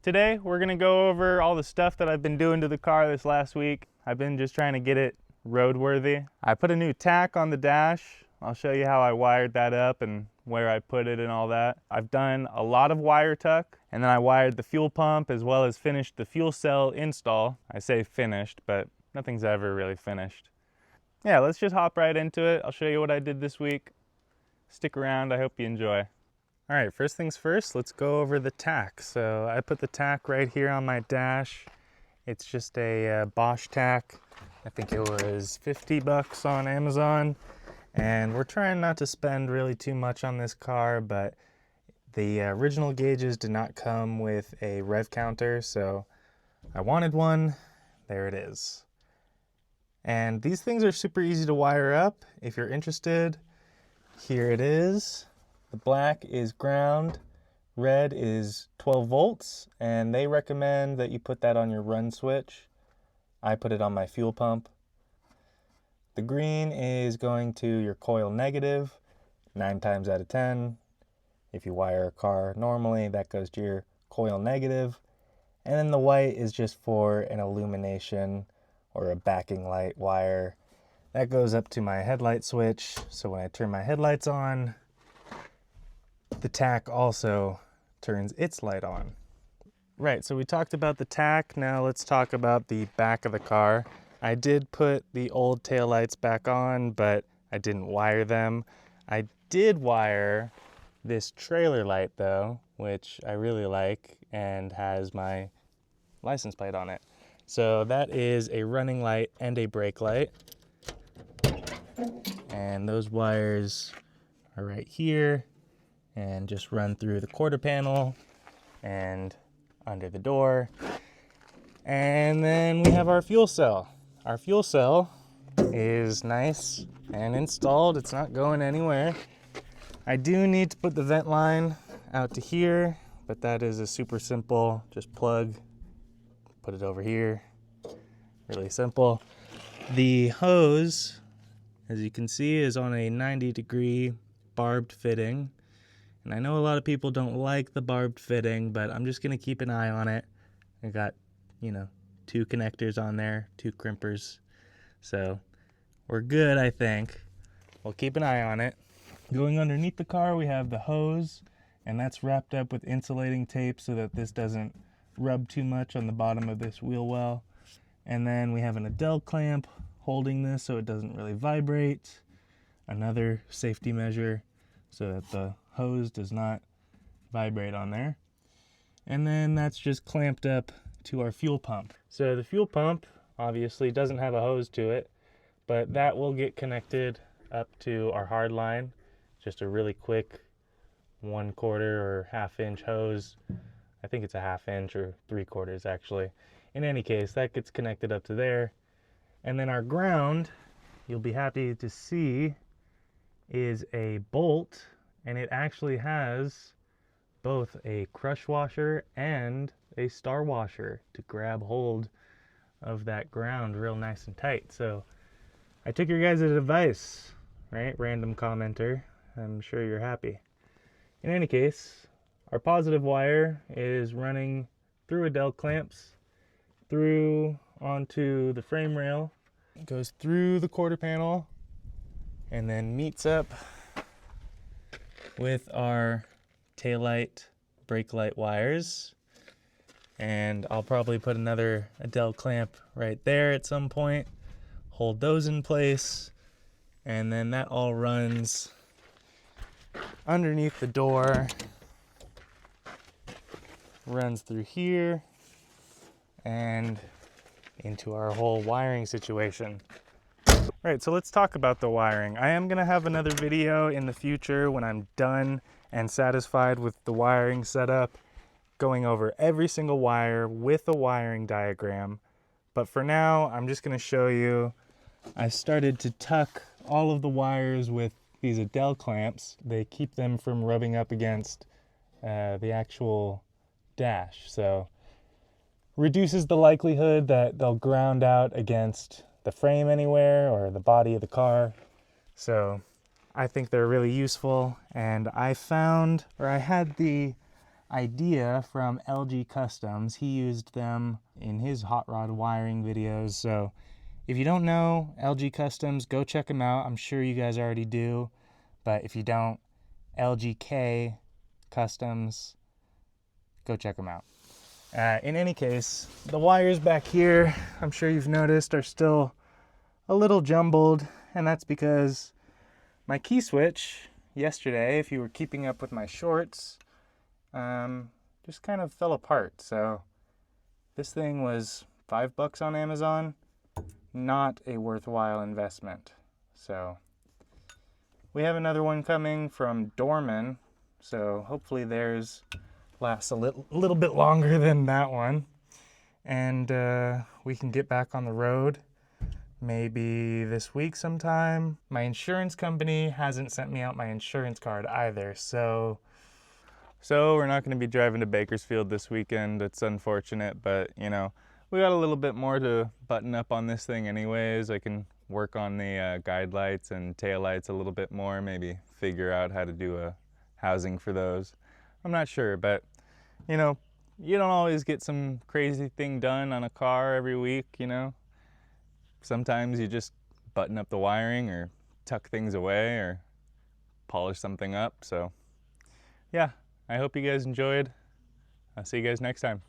Today we're gonna go over all the stuff that I've been doing to the car this last week. I've been just trying to get it roadworthy. I put a new tach on the dash. I'll show you how I wired that up and where I put it and all that. I've done a lot of wire tuck, and then I wired the fuel pump as well as finished the fuel cell install. I say finished, but nothing's ever really finished. Yeah, let's just hop right into it. I'll show you what I did this week. Stick around, I hope you enjoy. All right, first things first, let's go over the tach. So I put the tach right here on my dash. It's just a Bosch tach. I think it was 50 bucks on Amazon. And we're trying not to spend really too much on this car, but the original gauges did not come with a rev counter, so I wanted one. There it is. And these things are super easy to wire up. If you're interested, here it is. The black is ground, red is 12 volts, and they recommend that you put that on your run switch. I put it on my fuel pump. The green is going to your coil negative, 9 times out of 10. If you wire a car normally, that goes to your coil negative. And then the white is just for an illumination or a backing light wire. That goes up to my headlight switch, so when I turn my headlights on, the tach also turns its light on. Right, so we talked about the tach, now let's talk about the back of the car. I did put the old taillights back on, but I didn't wire them. I did wire this trailer light though, which I really like and has my license plate on it. So that is a running light and a brake light. And those wires are right here and just run through the quarter panel and under the door. And then we have our fuel cell. Our fuel cell is nice and installed. It's not going anywhere. I do need to put the vent line out to here, but that is a super simple, just plug, put it over here. Really simple. The hose, as you can see, is on a 90-degree barbed fitting. And I know a lot of people don't like the barbed fitting, but I'm just gonna keep an eye on it. I got, 2 connectors on there, 2 crimpers. So we're good, I think. We'll keep an eye on it. Going underneath the car, we have the hose, and that's wrapped up with insulating tape so that this doesn't rub too much on the bottom of this wheel well. And then we have an Adele clamp holding this so it doesn't really vibrate. Another safety measure so that the hose does not vibrate on there. And then that's just clamped up to our fuel pump. So the fuel pump obviously doesn't have a hose to it, but that will get connected up to our hard line. Just a really quick 1/4 or 1/2 inch hose. I think it's a 1/2 inch or 3/4 actually. In any case, that gets connected up to there. And then our ground, you'll be happy to see, is a bolt, and it actually has both a crush washer and a star washer to grab hold of that ground real nice and tight. So I took your guys' advice, right? Random commenter. I'm sure you're happy. In any case, our positive wire is running through Adele clamps, through onto the frame rail. It goes through the quarter panel and then meets up with our taillight, brake light wires. And I'll probably put another Adele clamp right there at some point, hold those in place, and then that all runs underneath the door, runs through here, and into our whole wiring situation. Right, so let's talk about the wiring. I am gonna have another video in the future when I'm done and satisfied with the wiring setup, going over every single wire with a wiring diagram. But for now, I'm just gonna show you, I started to tuck all of the wires with these Adele clamps. They keep them from rubbing up against the actual dash. So reduces the likelihood that they'll ground out against the frame anywhere or the body of the car. So I think they're really useful, and I found, or I had the idea from LG Customs. He used them in his hot rod wiring videos. So if you don't know LG Customs, go check them out. I'm sure you guys already do. But if you don't, LGK Customs, go check them out. In any case, the wires back here, I'm sure you've noticed, are still a little jumbled. And that's because my key switch yesterday, if you were keeping up with my shorts, just kind of fell apart. So this thing was $5 on Amazon, not a worthwhile investment. So we have another one coming from Dorman, so hopefully theirs lasts a little bit longer than that one, and we can get back on the road maybe this week sometime. My insurance company hasn't sent me out my insurance card either, so we're not going to be driving to Bakersfield this weekend. It's unfortunate, but you know, we got a little bit more to button up on this thing anyways. I can work on the guide lights and tail lights a little bit more, maybe figure out how to do a housing for those. I'm not sure, but you know, you don't always get some crazy thing done on a car every week, you know. Sometimes you just button up the wiring or tuck things away or polish something up. So yeah, I hope you guys enjoyed. I'll see you guys next time.